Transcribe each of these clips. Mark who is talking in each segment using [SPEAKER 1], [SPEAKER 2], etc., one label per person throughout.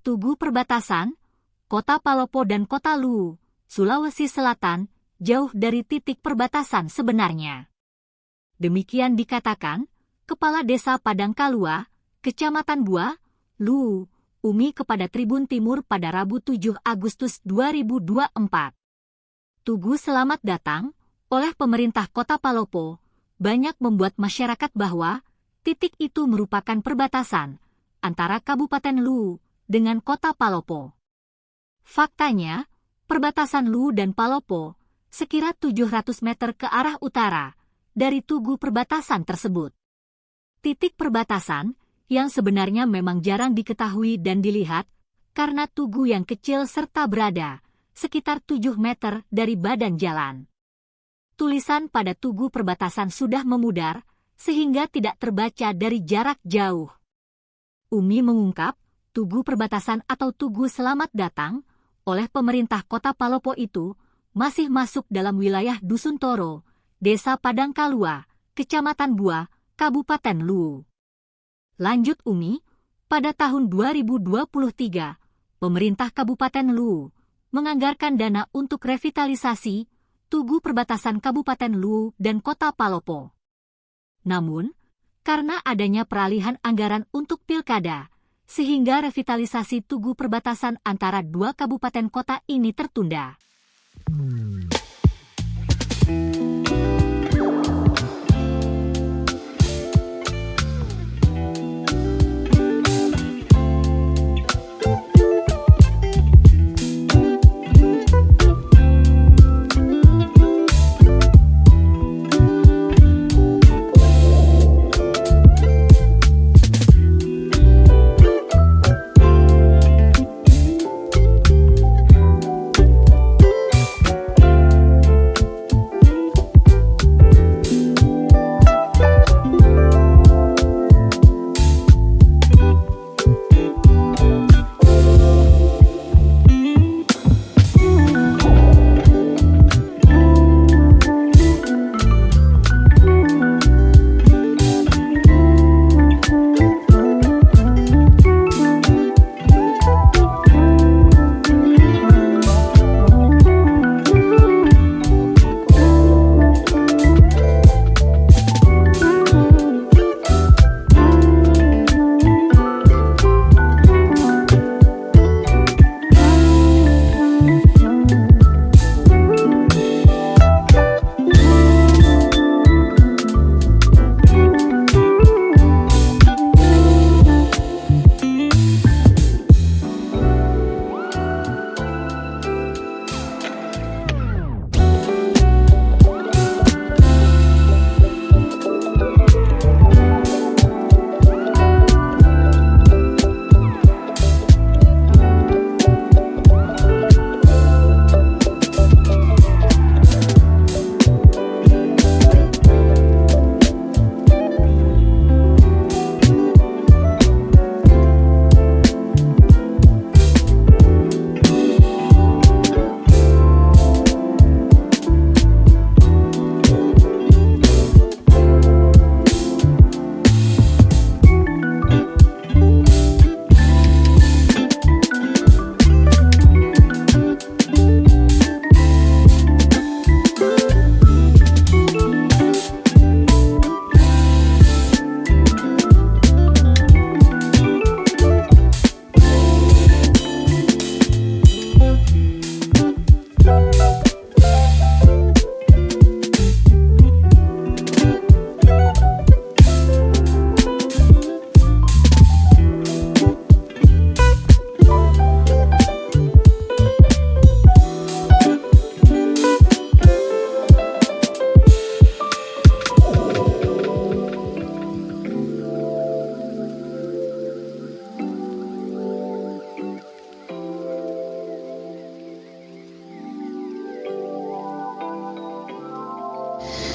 [SPEAKER 1] Tugu perbatasan, Kota Palopo dan Kota Luwu, Sulawesi Selatan, jauh dari titik perbatasan sebenarnya. Demikian dikatakan Kepala Desa Padangkalua, Kecamatan Bua, Luwu, Umi kepada Tribun Timur pada Rabu 7 Agustus 2024. Tugu selamat datang oleh pemerintah Kota Palopo banyak membuat masyarakat bahwa titik itu merupakan perbatasan antara Kabupaten Luwu dengan Kota Palopo. Faktanya, perbatasan Luwu dan Palopo sekira 700 meter ke arah utara dari tugu perbatasan tersebut. Titik perbatasan yang sebenarnya memang jarang diketahui dan dilihat karena tugu yang kecil serta berada sekitar 7 meter dari badan jalan. Tulisan pada tugu perbatasan sudah memudar sehingga tidak terbaca dari jarak jauh. Umi mengungkap, tugu perbatasan atau tugu selamat datang oleh pemerintah Kota Palopo itu masih masuk dalam wilayah Dusun Toro, Desa Padangkalua, Kecamatan Bua, Kabupaten Luwu. Lanjut Umi, pada tahun 2023, pemerintah Kabupaten Luwu menganggarkan dana untuk revitalisasi tugu perbatasan Kabupaten Luwu dan Kota Palopo. Namun, karena adanya peralihan anggaran untuk pilkada, sehingga revitalisasi tugu perbatasan antara dua kabupaten kota ini tertunda.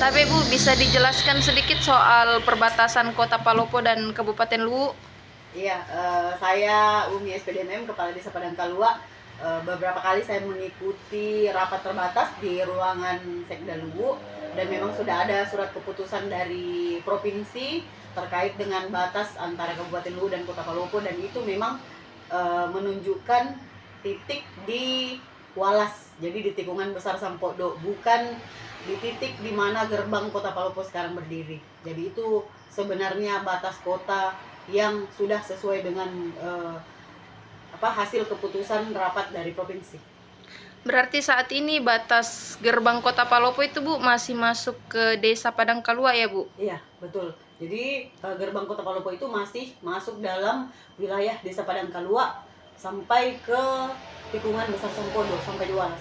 [SPEAKER 2] Tapi Bu, bisa dijelaskan sedikit soal perbatasan Kota Palopo dan Kabupaten Luwu?
[SPEAKER 3] Iya, saya Umi SPDMM, Kepala Desa Padangkalua. Beberapa kali saya mengikuti rapat terbatas di ruangan Sekda Luwu, dan memang sudah ada surat keputusan dari provinsi terkait dengan batas antara Kabupaten Luwu dan Kota Palopo, dan itu memang menunjukkan titik di Walas, jadi di tikungan besar Sampodo, bukan di titik di mana gerbang Kota Palopo sekarang berdiri. Jadi itu sebenarnya batas kota yang sudah sesuai dengan hasil keputusan rapat dari provinsi.
[SPEAKER 2] Berarti saat ini batas gerbang Kota Palopo itu Bu masih masuk ke Desa Padangkalua ya Bu?
[SPEAKER 3] Iya, betul. Jadi gerbang Kota Palopo itu masih masuk dalam wilayah Desa Padangkalua sampai ke tikungan besar Sampodo, sampai di Walas.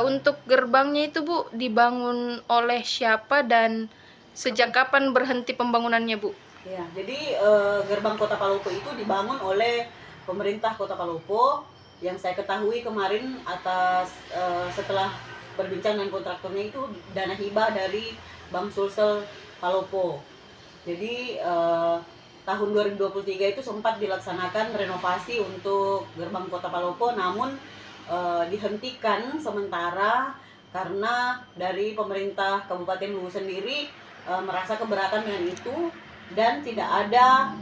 [SPEAKER 2] Untuk gerbangnya itu Bu dibangun oleh siapa dan sejak kapan berhenti pembangunannya Bu?
[SPEAKER 3] Ya, jadi gerbang Kota Palopo itu dibangun oleh pemerintah Kota Palopo. Yang saya ketahui kemarin atas setelah berbincang dengan kontraktornya itu dana hibah dari Bank Sulsel Palopo. Jadi tahun 2023 itu sempat dilaksanakan renovasi untuk gerbang Kota Palopo, namun dihentikan sementara karena dari pemerintah Kabupaten Luwu sendiri merasa keberatan dengan itu dan tidak ada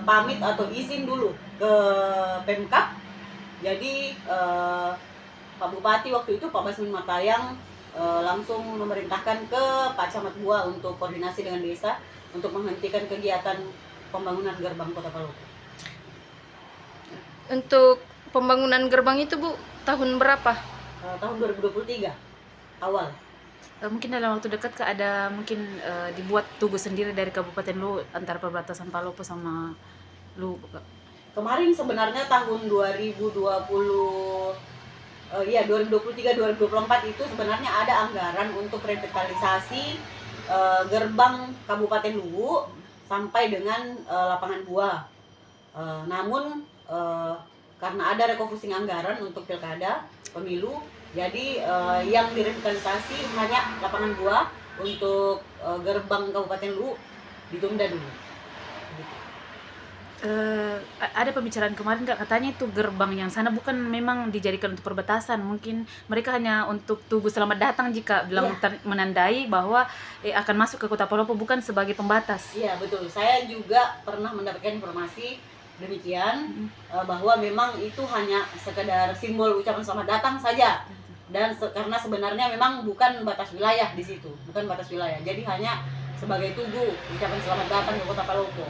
[SPEAKER 3] pamit atau izin dulu ke Pemkab. Jadi Pak Bupati waktu itu, Pak Basmin Matayang, langsung memerintahkan ke Pak Camat Bua untuk koordinasi dengan desa untuk menghentikan kegiatan pembangunan gerbang Kota Palopo.
[SPEAKER 2] Untuk pembangunan gerbang itu Bu tahun berapa?
[SPEAKER 3] Tahun 2023 awal.
[SPEAKER 4] Mungkin dalam waktu dekat ada mungkin dibuat tugu sendiri dari Kabupaten Luwu antara perbatasan Palopo sama Luwu.
[SPEAKER 3] Kemarin sebenarnya tahun 2023-2024 itu sebenarnya ada anggaran untuk revitalisasi gerbang Kabupaten Luwu sampai dengan lapangan buah. Namun karena ada refocusing anggaran untuk pilkada pemilu, jadi yang direvitalisasi hanya lapangan buah. Untuk gerbang Kabupaten Luwu ditunda dulu.
[SPEAKER 4] Ada pembicaraan kemarin katanya itu gerbang yang sana bukan memang dijadikan untuk perbatasan, mungkin mereka hanya untuk tugu selamat datang jika bilang menandai bahwa akan masuk ke Kota Palopo, bukan sebagai pembatas.
[SPEAKER 3] Iya betul, saya juga pernah mendapatkan informasi demikian, bahwa memang itu hanya sekedar simbol ucapan selamat datang saja, dan karena sebenarnya memang bukan batas wilayah di situ, bukan batas wilayah, jadi hanya sebagai tugu ucapan selamat datang ke Kota Palopo.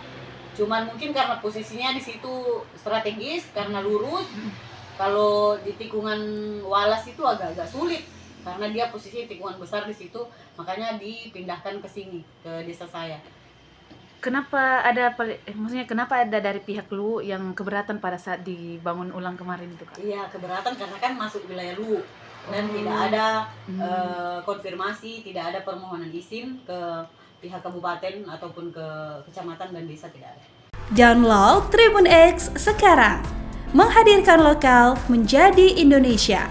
[SPEAKER 3] Cuman mungkin karena posisinya di situ strategis karena lurus, kalau di tikungan Walas itu agak-agak sulit karena dia posisi tikungan besar di situ, makanya dipindahkan ke sini, ke desa saya.
[SPEAKER 4] Kenapa ada kenapa ada dari pihak Luwu yang keberatan pada saat dibangun ulang kemarin itu, Kak?
[SPEAKER 3] Iya, keberatan karena kan masuk wilayah Luwu dan tidak ada konfirmasi, tidak ada permohonan izin ke pihak kabupaten ataupun ke kecamatan dan desa, tidak ada.
[SPEAKER 5] Download Tribun X sekarang, menghadirkan lokal menjadi Indonesia.